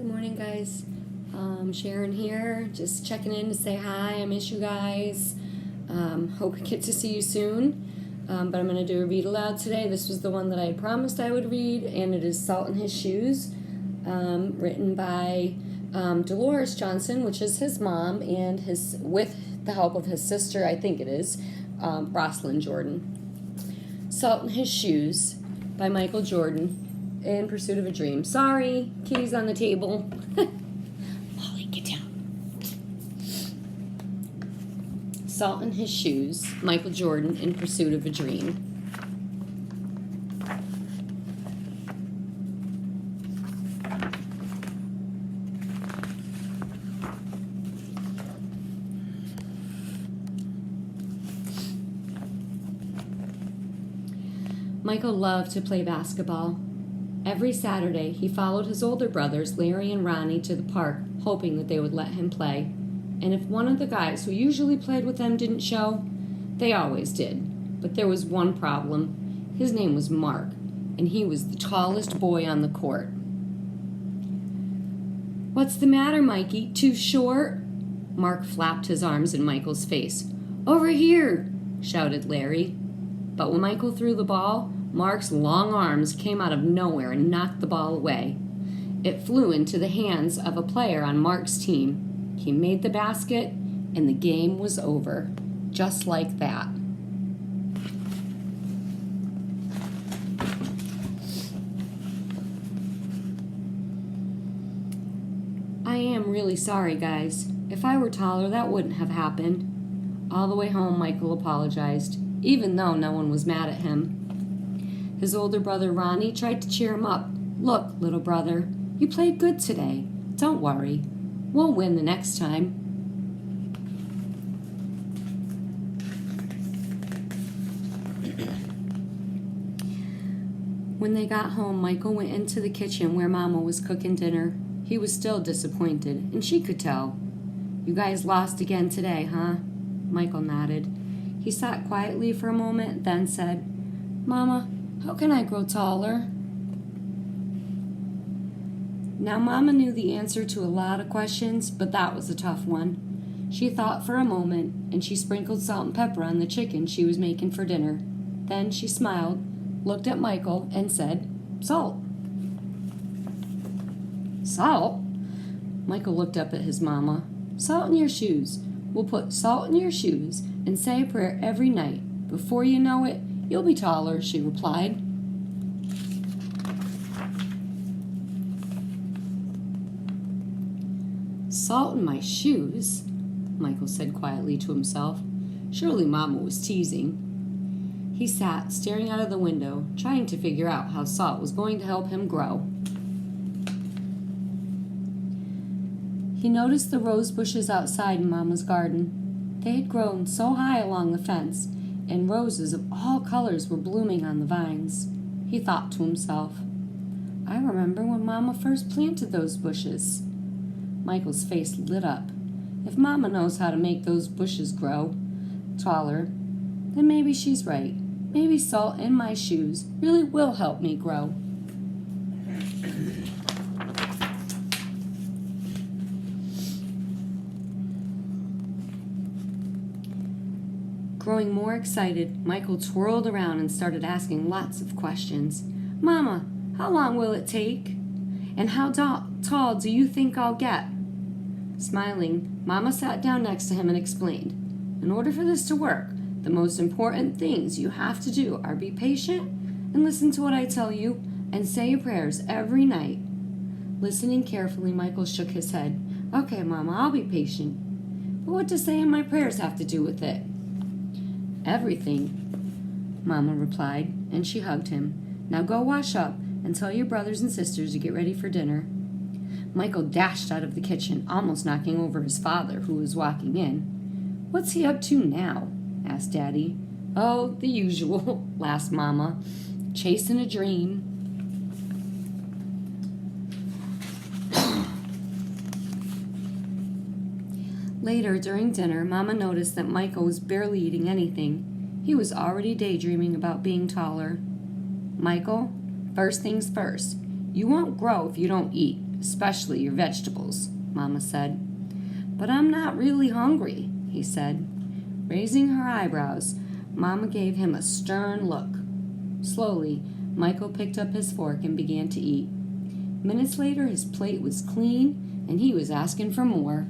Good morning, guys. Sharon here, just checking in to say hi. I miss you guys. Hope I get to see you soon. But I'm going to do a read aloud today. This was the one that I had promised I would read, and it is Salt in His Shoes, written by Dolores Johnson, which is his mom, and with the help of his sister, I think it is, Rosalind Jordan. Salt in His Shoes by Michael Jordan. In Pursuit of a Dream. Sorry, keys on the table. Molly, get down. Salt in His Shoes, Michael Jordan, In Pursuit of a Dream. Michael loved to play basketball. Every Saturday, he followed his older brothers, Larry and Ronnie, to the park, hoping that they would let him play. And if one of the guys who usually played with them didn't show, they always did. But there was one problem. His name was Mark, and he was the tallest boy on the court. "What's the matter, Mikey? Too short?" Mark flapped his arms in Michael's face. "Over here!" shouted Larry. But when Michael threw the ball, Mark's long arms came out of nowhere and knocked the ball away. It flew into the hands of a player on Mark's team. He made the basket, and the game was over. Just like that. "I am really sorry, guys. If I were taller, that wouldn't have happened." All the way home, Michael apologized, even though no one was mad at him. His older brother Ronnie tried to cheer him up. "Look, little brother, you played good today. Don't worry. We'll win the next time." When they got home, Michael went into the kitchen where Mama was cooking dinner. He was still disappointed, and she could tell. "You guys lost again today, huh?" Michael nodded. He sat quietly for a moment, then said, "Mama, how can I grow taller?" Now, Mama knew the answer to a lot of questions, but that was a tough one. She thought for a moment, and she sprinkled salt and pepper on the chicken she was making for dinner. Then she smiled, looked at Michael, and said, "Salt." "Salt?" Michael looked up at his mama. "Salt in your shoes. We'll put salt in your shoes and say a prayer every night. Before you know it, you'll be taller," she replied. "Salt in my shoes," Michael said quietly to himself. Surely Mama was teasing. He sat, staring out of the window, trying to figure out how salt was going to help him grow. He noticed the rose bushes outside in Mama's garden. They had grown so high along the fence, and roses of all colors were blooming on the vines. He thought to himself, "I remember when Mama first planted those bushes." Michael's face lit up. If Mama knows how to make those bushes grow taller, then maybe she's right. Maybe salt in my shoes really will help me grow. Growing more excited, Michael twirled around and started asking lots of questions. "Mama, how long will it take? And how tall do you think I'll get?" Smiling, Mama sat down next to him and explained, "In order for this to work, the most important things you have to do are be patient and listen to what I tell you and say your prayers every night." Listening carefully, Michael shook his head. "Okay, Mama, I'll be patient. But what does saying my prayers have to do with it?" "Everything," Mama replied, and she hugged him. "Now go wash up and tell your brothers and sisters to get ready for dinner." Michael dashed out of the kitchen, almost knocking over his father, who was walking in. "What's he up to now?" asked Daddy. "Oh, the usual," laughed Mama. "Chasing a dream." Later, during dinner, Mama noticed that Michael was barely eating anything. He was already daydreaming about being taller. "Michael, first things first. You won't grow if you don't eat. especially your vegetables," Mama said. "But I'm not really hungry," he said. Raising her eyebrows, Mama gave him a stern look. Slowly, Michael picked up his fork and began to eat. Minutes later, his plate was clean, and he was asking for more.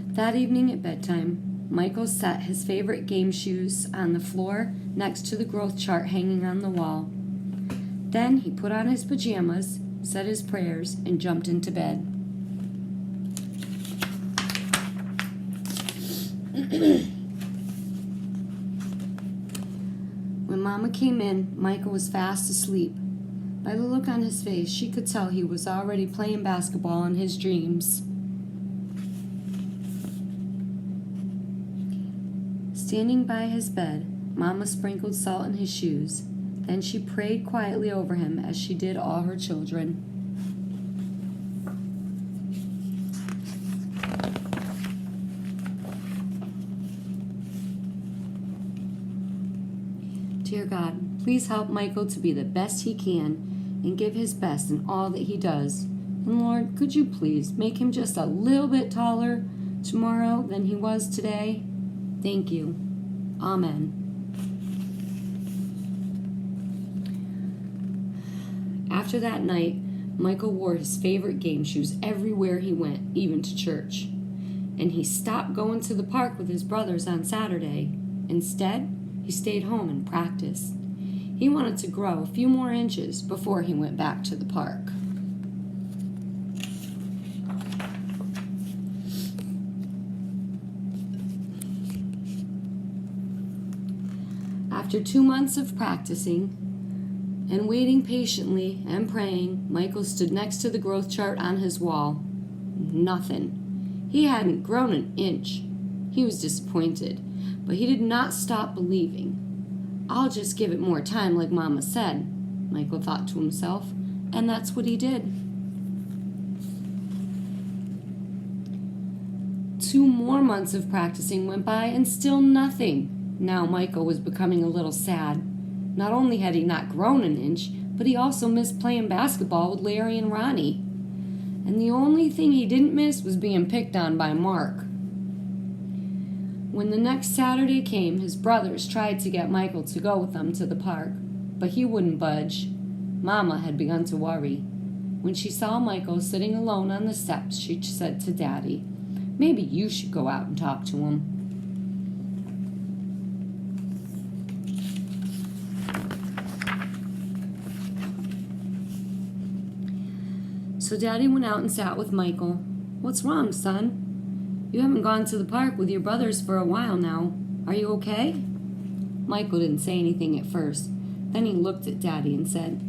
That evening at bedtime, Michael set his favorite game shoes on the floor next to the growth chart hanging on the wall. Then he put on his pajamas, said his prayers, and jumped into bed. When Mama came in, Michael was fast asleep. By the look on his face, she could tell he was already playing basketball in his dreams. Standing by his bed, Mama sprinkled salt in his shoes. Then she prayed quietly over him as she did all her children. Dear God, please help Michael to be the best he can and give his best in all that he does. And Lord, could you please make him just a little bit taller tomorrow than he was today? Thank you. Amen. After that night, Michael wore his favorite game shoes everywhere he went, even to church. And he stopped going to the park with his brothers on Saturday. Instead, he stayed home and practiced. He wanted to grow a few more inches before he went back to the park. After 2 months of practicing and waiting patiently and praying, Michael stood next to the growth chart on his wall. Nothing. He hadn't grown an inch. He was disappointed, but he did not stop believing. "I'll just give it more time like Mama said," Michael thought to himself, and that's what he did. 2 more months of practicing went by and still nothing. Now Michael was becoming a little sad. Not only had he not grown an inch, but he also missed playing basketball with Larry and Ronnie. And the only thing he didn't miss was being picked on by Mark. When the next Saturday came, his brothers tried to get Michael to go with them to the park, but he wouldn't budge. Mama had begun to worry. When she saw Michael sitting alone on the steps, she said to Daddy, "Maybe you should go out and talk to him." So Daddy went out and sat with Michael. "What's wrong, son? You haven't gone to the park with your brothers for a while now. Are you okay?" Michael didn't say anything at first. Then he looked at Daddy and said,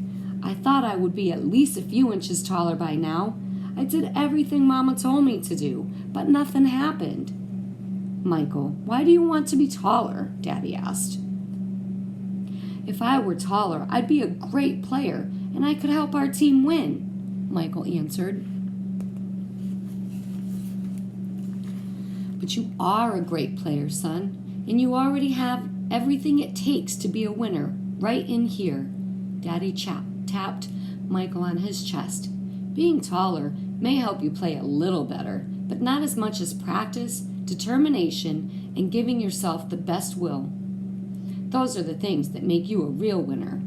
"I thought I would be at least a few inches taller by now. I did everything Mama told me to do, but nothing happened." "Michael, why do you want to be taller?" Daddy asked. "If I were taller, I'd be a great player, and I could help our team win," Michael answered. "But you are a great player, son, and you already have everything it takes to be a winner right in here." Daddy tapped Michael on his chest. "Being taller may help you play a little better, but not as much as practice, determination, and giving yourself the best will. Those are the things that make you a real winner."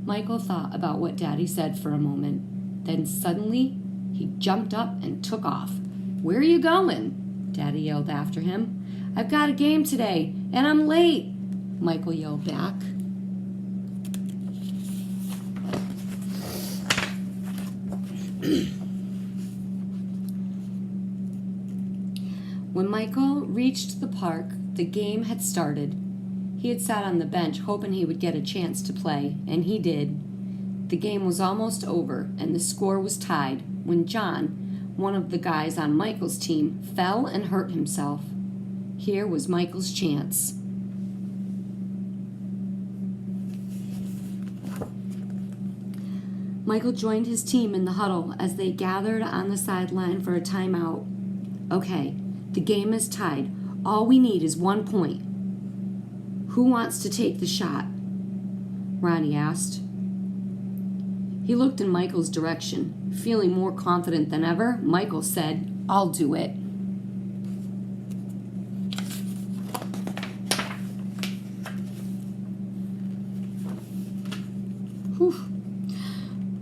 Michael thought about what Daddy said for a moment. Then suddenly, he jumped up and took off. "Where are you going?" Daddy yelled after him. "I've got a game today, and I'm late," Michael yelled back. When Michael reached the park, the game had started. He had sat on the bench hoping he would get a chance to play, and he did. The game was almost over, and the score was tied when John, one of the guys on Michael's team, fell and hurt himself. Here was Michael's chance. Michael joined his team in the huddle as they gathered on the sideline for a timeout. "Okay, the game is tied. All we need is 1 point. Who wants to take the shot?" Ronnie asked. He looked in Michael's direction. Feeling more confident than ever, Michael said, "I'll do it." Whew.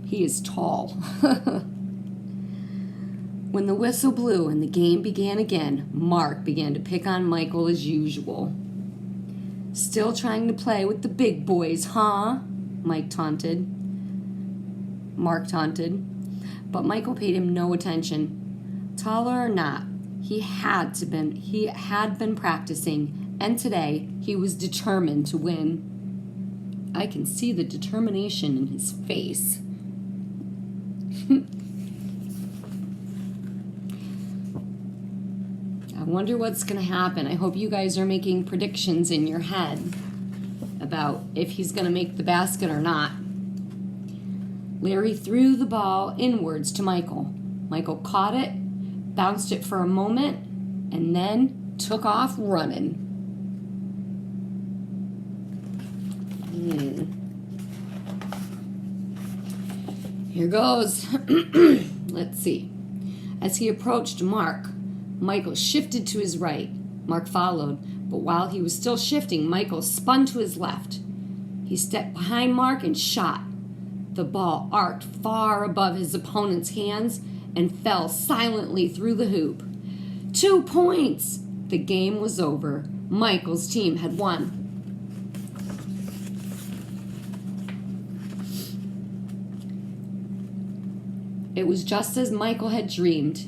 He is tall. When the whistle blew and the game began again, Mark began to pick on Michael as usual. "Still trying to play with the big boys, huh?" Mark taunted. But Michael paid him no attention. Taller or not, he had been practicing, and today he was determined to win. I can see the determination in his face. I wonder what's going to happen. I hope you guys are making predictions in your head about if he's going to make the basket or not. Larry threw the ball inwards to Michael. Michael caught it, bounced it for a moment, and then took off running. Here goes. Let's see. As he approached Mark, Michael shifted to his right. Mark followed, but while he was still shifting, Michael spun to his left. He stepped behind Mark and shot. The ball arced far above his opponent's hands and fell silently through the hoop. 2 points! The game was over. Michael's team had won. It was just as Michael had dreamed.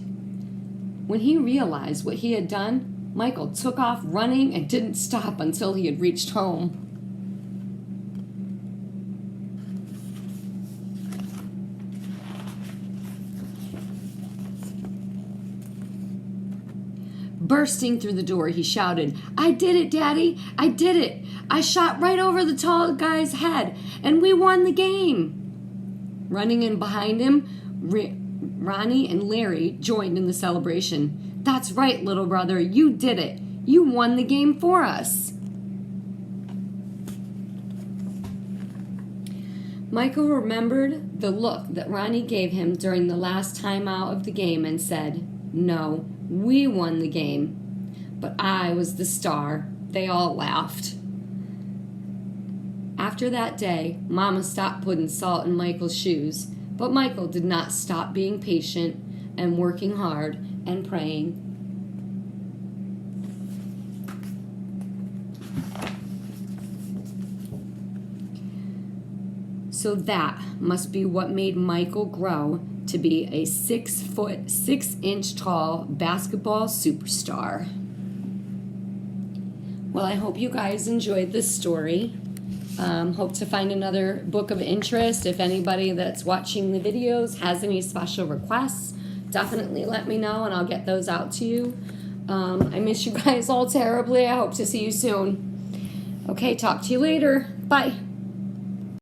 When he realized what he had done, Michael took off running and didn't stop until he had reached home. Bursting through the door, he shouted, "I did it, Daddy! I did it! I shot right over the tall guy's head, and we won the game!" Running in behind him, Ronnie and Larry joined in the celebration. "That's right, little brother, you did it! You won the game for us!" Michael remembered the look that Ronnie gave him during the last time out of the game and said, "No, we won the game, but I was the star." They all laughed. After that day, Mama stopped putting salt in Michael's shoes, but Michael did not stop being patient and working hard and praying. So that must be what made Michael grow to be a 6 foot, 6 inch tall basketball superstar. Well, I hope you guys enjoyed this story. Hope to find another book of interest. If anybody that's watching the videos has any special requests, definitely let me know and I'll get those out to you. I miss you guys all terribly. I hope to see you soon. Okay, talk to you later. Bye.